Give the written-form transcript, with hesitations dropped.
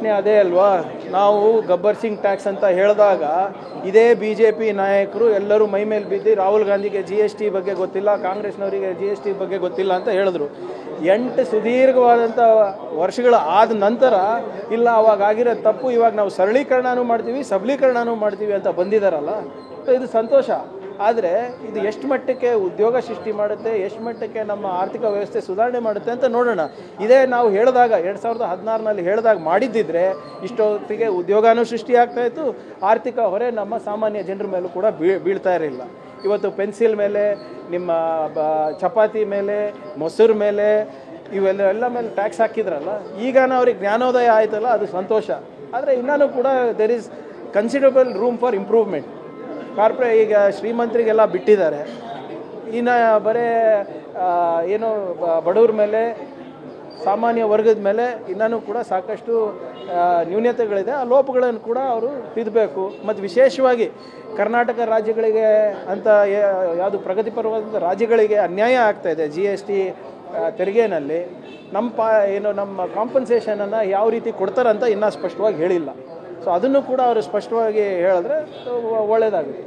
ಪ್ರಶ್ನೆ ಅದೇ ಅಲ್ವಾ. ನಾವು ಗಬ್ಬರ್ ಸಿಂಗ್ ಟ್ಯಾಕ್ಸ್ ಅಂತ ಹೇಳಿದಾಗ ಇದೇ BJP ನಾಯಕರು ಎಲ್ಲರೂ ಮೈ ಮೇಲೆ ಬಿದ್ದು ರಾಹುಲ್ ಗಾಂಧಿಗೆ GST ಬಗ್ಗೆ ಗೊತ್ತಿಲ್ಲ, ಕಾಂಗ್ರೆಸ್ನವರಿಗೆ GST ಬಗ್ಗೆ ಗೊತ್ತಿಲ್ಲ ಅಂತ ಹೇಳಿದ್ರು. 8 ಸುದೀರ್ಘವಾದಂಥ ವರ್ಷಗಳ ಆದ ನಂತರ ಇಲ್ಲ ಅವಾಗ ಆಗಿರೋ ತಪ್ಪು ಇವಾಗ ನಾವು ಸರಳೀಕರಣನೂ ಮಾಡ್ತೀವಿ ಸಬಲೀಕರಣನೂ ಮಾಡ್ತೀವಿ ಅಂತ ಬಂದಿದ್ದಾರಲ್ಲ, ಇದು ಸಂತೋಷ. ಆದರೆ ಇದು ಎಷ್ಟು ಮಟ್ಟಕ್ಕೆ ಉದ್ಯೋಗ ಸೃಷ್ಟಿ ಮಾಡುತ್ತೆ, ಎಷ್ಟು ಮಟ್ಟಕ್ಕೆ ನಮ್ಮ ಆರ್ಥಿಕ ವ್ಯವಸ್ಥೆ ಸುಧಾರಣೆ ಮಾಡುತ್ತೆ ಅಂತ ನೋಡೋಣ. ಇದೇ ನಾವು ಹೇಳಿದಾಗ 2016ರಲ್ಲಿ ಹೇಳಿದಾಗ ಮಾಡಿದ್ದಿದ್ರೆ ಇಷ್ಟೊತ್ತಿಗೆ ಉದ್ಯೋಗನೂ ಸೃಷ್ಟಿಯಾಗ್ತಾಯಿತ್ತು, ಆರ್ಥಿಕ ಹೊರೆ ನಮ್ಮ ಸಾಮಾನ್ಯ ಜನರ ಮೇಲೂ ಕೂಡ ಬೀಳ್ತಾ ಇರಲಿಲ್ಲ. ಇವತ್ತು ಪೆನ್ಸಿಲ್ ಮೇಲೆ, ನಿಮ್ಮ ಚಪಾತಿ ಮೇಲೆ, ಮೊಸರು ಮೇಲೆ, ಇವೆಲ್ಲ ಮೇಲೆ ಟ್ಯಾಕ್ಸ್ ಹಾಕಿದ್ರಲ್ಲ, ಈಗ ಅವ್ರಿಗೆ ಜ್ಞಾನೋದಯ ಆಯ್ತಲ್ಲ, ಅದು ಸಂತೋಷ. ಆದರೆ ಇನ್ನೂ ಕೂಡ there is considerable room for improvement. ಈಗ ಶ್ರೀಮಂತರಿಗೆಲ್ಲ ಬಿಟ್ಟಿದ್ದಾರೆ, ಇನ್ನು ಬರೀ ಏನು ಬಡವ್ರ ಮೇಲೆ, ಸಾಮಾನ್ಯ ವರ್ಗದ ಮೇಲೆ ಇನ್ನೂ ಕೂಡ ಸಾಕಷ್ಟು ನ್ಯೂನತೆಗಳಿದೆ. ಆ ಲೋಪಗಳನ್ನು ಕೂಡ ಅವರು ತಿದ್ದಬೇಕು. ಮತ್ತು ವಿಶೇಷವಾಗಿ ಕರ್ನಾಟಕ ರಾಜ್ಯಗಳಿಗೆ ಅಂತ ಯಾವುದು ಪ್ರಗತಿಪರವಾದ ರಾಜ್ಯಗಳಿಗೆ ಅನ್ಯಾಯ ಆಗ್ತಾಯಿದೆ GST ತೆರಿಗೆನಲ್ಲಿ. ನಮ್ಮ ಕಾಂಪನ್ಸೇಷನನ್ನು ಯಾವ ರೀತಿ ಕೊಡ್ತಾರಂತ ಇನ್ನೂ ಸ್ಪಷ್ಟವಾಗಿ ಹೇಳಿಲ್ಲ. ಸೊ ಅದನ್ನು ಕೂಡ ಅವರು ಸ್ಪಷ್ಟವಾಗಿ ಹೇಳಿದ್ರೆ ಒಳ್ಳೆಯದಾಗುತ್ತೆ.